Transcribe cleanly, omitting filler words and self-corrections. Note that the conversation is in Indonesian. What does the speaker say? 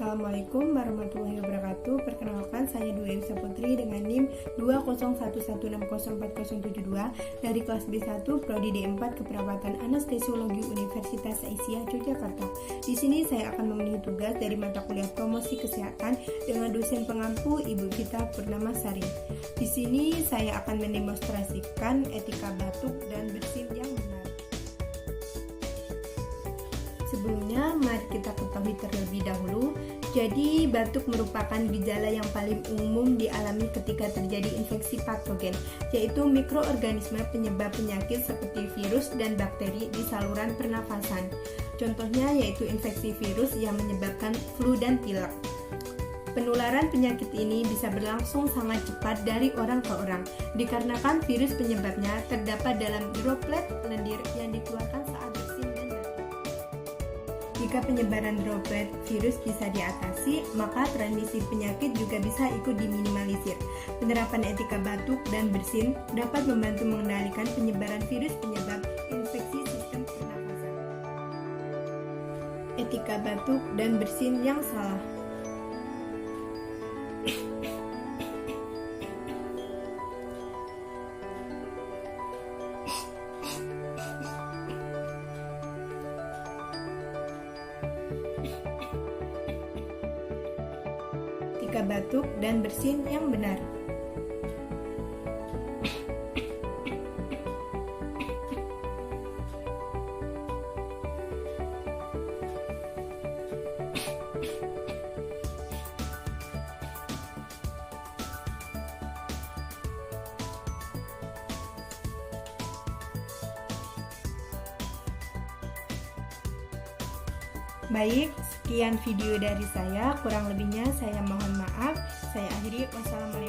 Assalamualaikum warahmatullahi wabarakatuh. Perkenalkan, saya Dwi Elisa Putri dengan NIM 20116040772 dari kelas B1 Prodi D4 Keperawatan Anestesiologi Universitas Aisyah Yogyakarta. Di sini saya akan memenuhi tugas dari mata kuliah Promosi Kesehatan dengan dosen pengampu Ibu Vita Purnamasari. Di sini saya akan mendemonstrasikan etika batuk dan bersin yang benar. Sebelumnya, mari kita ketahui terlebih dahulu. Jadi, batuk merupakan gejala yang paling umum dialami ketika terjadi infeksi patogen, yaitu mikroorganisme penyebab penyakit seperti virus dan bakteri di saluran pernafasan. Contohnya yaitu infeksi virus yang menyebabkan flu dan pilek. Penularan penyakit ini bisa berlangsung sangat cepat dari orang ke orang, dikarenakan virus penyebabnya terdapat dalam droplet lendir yang dikeluarkan saat bersin dan batuk. Jika penyebaran droplet virus bisa diatasi, maka transmisi penyakit juga bisa ikut diminimalisir. Penerapan etika batuk dan bersin dapat membantu mengendalikan penyebaran virus penyebab infeksi sistem pernafasan. Etika batuk dan bersin yang salah. Etika batuk dan bersin yang benar. Baik, sekian video dari saya. Kurang lebihnya saya mohon maaf. Saya akhiri. Wassalamualaikum.